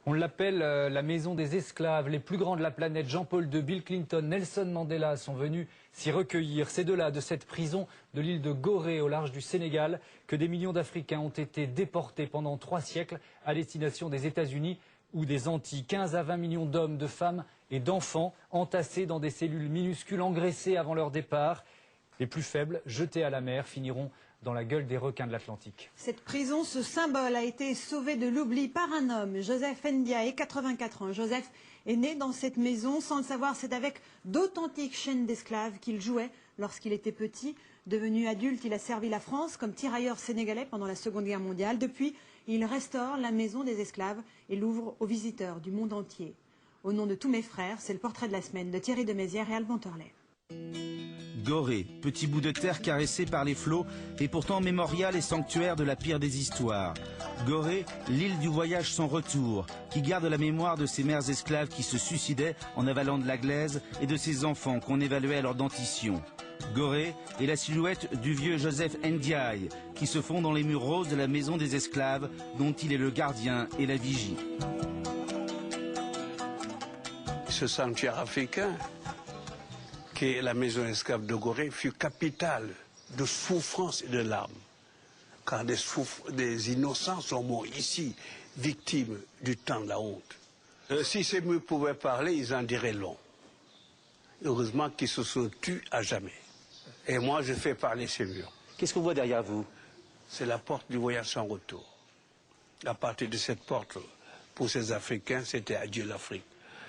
On l'appelle la maison des esclaves. Les plus grands de la planète, Jean-Paul II, Bill Clinton, Nelson Mandela, sont venus s'y recueillir. C'est de là, de cette prison de l'île de Gorée, au large du Sénégal, que des millions d'Africains ont été déportés pendant 3 siècles à destination des États-Unis ou des Antilles. 15 à 20 millions d'hommes, de femmes et d'enfants entassés dans des cellules minuscules, engraissés avant leur départ. Les plus faibles, jetés à la mer, finiront dans la gueule des requins de l'Atlantique. Cette prison, ce symbole, a été sauvé de l'oubli par un homme, Joseph Ndiaye, 84 ans. Joseph est né dans cette maison. Sans le savoir, c'est avec d'authentiques chaînes d'esclaves qu'il jouait lorsqu'il était petit. Devenu adulte, il a servi la France comme tirailleur sénégalais pendant la Seconde Guerre mondiale. Depuis, il restaure la maison des esclaves et l'ouvre aux visiteurs du monde entier. Au nom de tous mes frères, c'est le portrait de la semaine de Thierry de Mézières et Alban Torlet. Gorée, petit bout de terre caressé par les flots et pourtant mémorial et sanctuaire de la pire des histoires. Gorée, l'île du voyage sans retour, qui garde la mémoire de ces mères esclaves qui se suicidaient en avalant de la glaise et de ces enfants qu'on évaluait à leur dentition. Gorée est la silhouette du vieux Joseph Ndiaye, qui se fond dans les murs roses de la maison des esclaves, dont il est le gardien et la vigie. Ce sanctuaire africain, qui est la maison esclave de Gorée, fut capitale de souffrance et de larmes. Car des innocents sont morts ici, victimes du temps de la honte. Si ces murs pouvaient parler, ils en diraient long. Heureusement qu'ils se sont tus à jamais. Et moi, je fais parler ces murs. Qu'est-ce qu'on voit derrière vous? C'est la porte du voyage sans retour. À partir de cette porte, pour ces Africains, c'était adieu l'Afrique.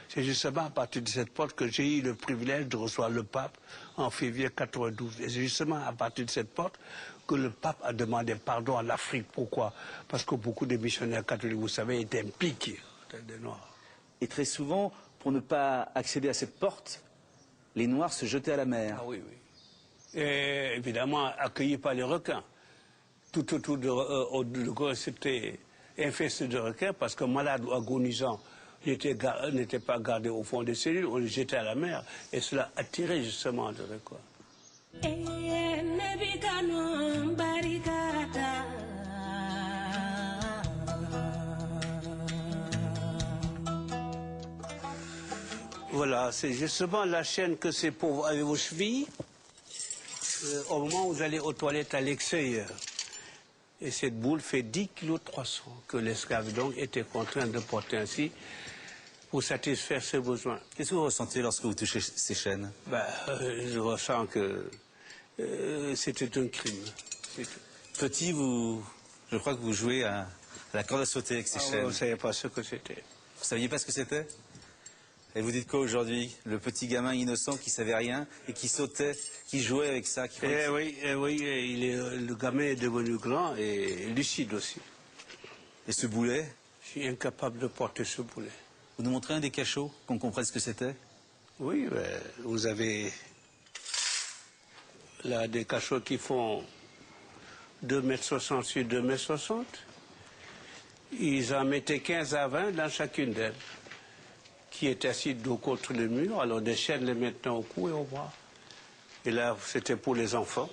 C'est justement à partir de cette porte que j'ai eu le privilège de recevoir le pape en février 92. Et c'est justement à partir de cette porte que le pape a demandé pardon à l'Afrique. Pourquoi? Parce que beaucoup de missionnaires catholiques, vous savez, étaient impliqués, des Noirs. Et très souvent, pour ne pas accéder à cette porte, les Noirs se jetaient à la mer. Ah oui, oui. Et évidemment, accueillis par les requins. Tout autour de Gorée, c'était infesté de requins parce que malades ou agonisants n'étaient pas gardés au fond des cellules, on les jetait à la mer. Et cela attirait justement de requins. Voilà, c'est justement la chaîne que c'est pour avec vos chevilles, au moment où vous allez aux toilettes à l'extérieur. Et cette boule fait 10,3 kg que l'esclave donc était contraint de porter ainsi pour satisfaire ses besoins. Qu'est-ce que vous ressentez lorsque vous touchez ces chaînes? Je ressens que c'était un crime. Petit, je crois que vous jouez à la corde à sauter avec ces chaînes. Vous ne saviez pas ce que c'était. Vous saviez pas ce que c'était? Et vous dites quoi aujourd'hui? Le petit gamin innocent qui savait rien et qui sautait, qui jouait avec ça. Oui, le gamin est devenu grand et lucide aussi. Et ce boulet? Je suis incapable de porter ce boulet. Vous nous montrez un des cachots, qu'on comprenne ce que c'était? Oui, vous avez là des cachots qui font 2,60 m sur 2,60 m. Ils en mettaient 15 à 20 dans chacune d'elles, qui est assis dos contre le mur, alors des chaînes les mettaient au cou et au bras. Et là, c'était pour les enfants.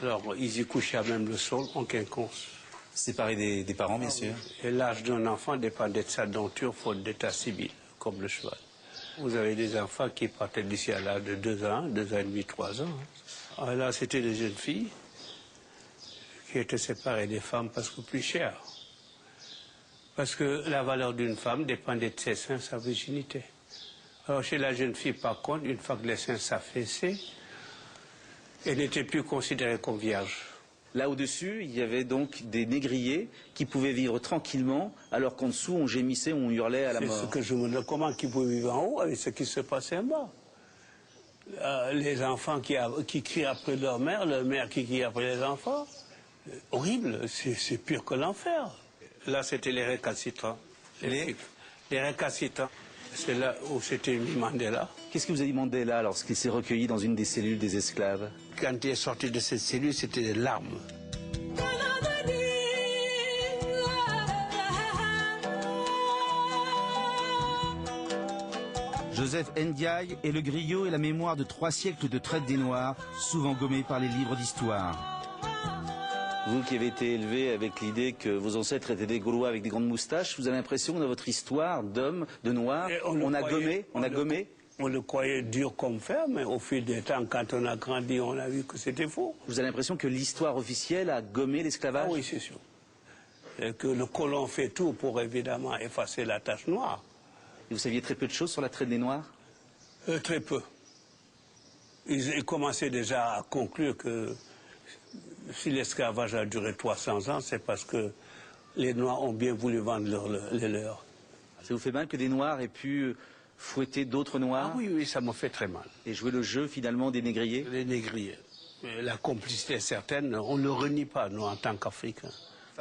Alors, ils y couchaient à même le sol, en quinconce. Séparés des parents, bien sûr. Et l'âge d'un enfant dépendait de sa denture, faute d'état civil, comme le cheval. Vous avez des enfants qui partaient d'ici à l'âge de 2 ans, 2 ans et demi, 3 ans. Alors là, c'était des jeunes filles qui étaient séparées des femmes parce que plus chères. Parce que la valeur d'une femme dépendait de ses seins, sa virginité. Alors chez la jeune fille, par contre, une fois que les seins s'affaissaient, elle n'était plus considérée comme vierge. Là au-dessus, il y avait donc des négriers qui pouvaient vivre tranquillement, alors qu'en dessous, on gémissait, on hurlait à la mort. C'est ce que je me demande, comment ils pouvaient vivre en haut avec ce qui se passait en bas. Les enfants qui crient après leur mère qui crie après les enfants. Horrible, c'est pire que l'enfer. Là, c'était les récalcitrants. Les récalcitrants. C'est là où c'était Mandela. Qu'est-ce que vous a dit Mandela lorsqu'il s'est recueilli dans une des cellules des esclaves? Quand il est sorti de cette cellule, c'était des larmes. Joseph Ndiaye est le griot et la mémoire de 3 siècles de traite des Noirs, souvent gommés par les livres d'histoire. Vous qui avez été élevé avec l'idée que vos ancêtres étaient des Gaulois avec des grandes moustaches, vous avez l'impression que dans votre histoire d'hommes, de noirs, on a gommé. On le croyait dur comme fer, mais au fil des temps, quand on a grandi, on a vu que c'était faux. Vous avez l'impression que l'histoire officielle a gommé l'esclavage? Ah oui, c'est sûr. Et que le colon fait tout pour évidemment effacer la tache noire. Et vous saviez très peu de choses sur la traite des Noirs? Très peu. Ils commençaient déjà à conclure que si l'esclavage a duré 300 ans, c'est parce que les Noirs ont bien voulu vendre les leurs. Ça vous fait mal que des Noirs aient pu fouetter d'autres Noirs? Ah oui, oui, ça m'a fait très mal. Et jouer le jeu finalement des négriers? Les négriers. La complicité est certaine, on ne renie pas, nous, en tant qu'Africains.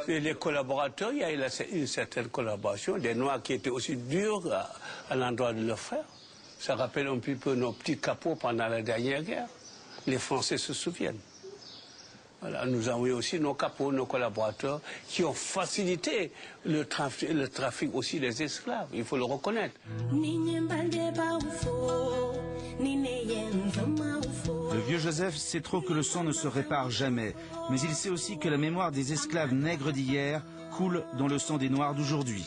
Et les collaborateurs, il y a eu une certaine collaboration, des Noirs qui étaient aussi durs à l'endroit de leurs frères. Ça rappelle un petit peu nos petits capots pendant la dernière guerre. Les Français se souviennent. Voilà, nous avons eu aussi nos capots, nos collaborateurs, qui ont facilité le trafic aussi des esclaves, il faut le reconnaître. Le vieux Joseph sait trop que le sang ne se répare jamais, mais il sait aussi que la mémoire des esclaves nègres d'hier coule dans le sang des Noirs d'aujourd'hui.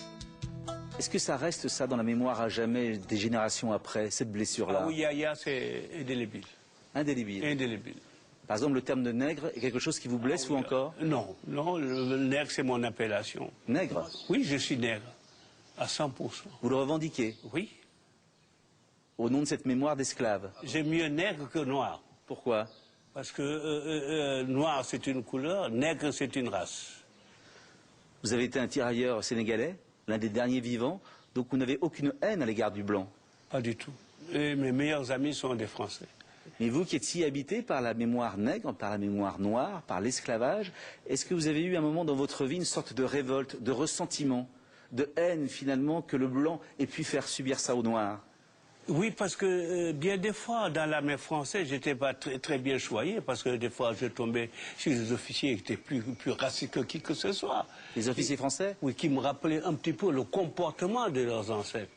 Est-ce que ça reste ça dans la mémoire à jamais des générations après, cette blessure-là? Ah oui, Yaya, c'est indélébile. Indélébile. Indélébile. Par exemple, le terme de nègre est quelque chose qui vous blesse ou encore? Non, non, le nègre, c'est mon appellation. Nègre? Oui, je suis nègre, à 100%. Vous le revendiquez? Oui. Au nom de cette mémoire d'esclaves? J'aime mieux nègre que noir. Pourquoi? Parce que noir, c'est une couleur, nègre, c'est une race. Vous avez été un tirailleur sénégalais, l'un des derniers vivants, donc vous n'avez aucune haine à l'égard du blanc? Pas du tout. Et mes meilleurs amis sont des Français. Mais vous qui êtes si habité par la mémoire nègre, par la mémoire noire, par l'esclavage, est-ce que vous avez eu un moment dans votre vie une sorte de révolte, de ressentiment, de haine finalement que le blanc ait pu faire subir ça aux noirs? Oui, parce que bien des fois, dans l'armée française, j'étais pas très bien choyé, parce que des fois, je tombais chez des officiers qui étaient plus racistes que qui que ce soit. Les officiers français? Oui, qui me rappelaient un petit peu le comportement de leurs ancêtres.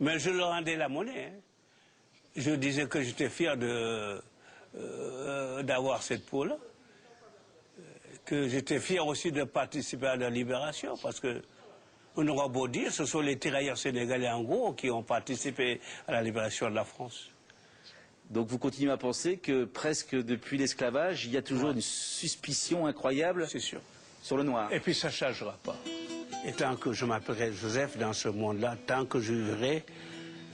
Mais je leur rendais la monnaie. Hein. Je disais que j'étais fier d'avoir cette peau-là, que j'étais fier aussi de participer à la libération, parce que on aura beau dire, ce sont les tirailleurs sénégalais en gros qui ont participé à la libération de la France. Donc vous continuez à penser que presque depuis l'esclavage, il y a toujours une suspicion incroyable sur le noir. Et puis ça ne changera pas. Et tant que je m'appellerai Joseph dans ce monde-là, tant que je vivrai,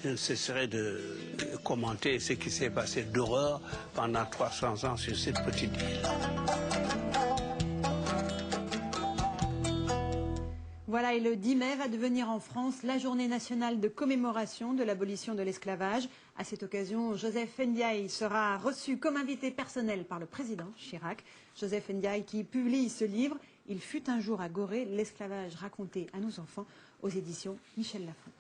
je ne cesserai de commenter ce qui s'est passé d'horreur pendant 300 ans sur cette petite île. Voilà, et le 10 mai va devenir en France la journée nationale de commémoration de l'abolition de l'esclavage. À cette occasion, Joseph Ndiaye sera reçu comme invité personnel par le président Chirac. Joseph Ndiaye qui publie ce livre, Il fut un jour à Gorée, l'esclavage raconté à nos enfants, aux éditions Michel Lafon.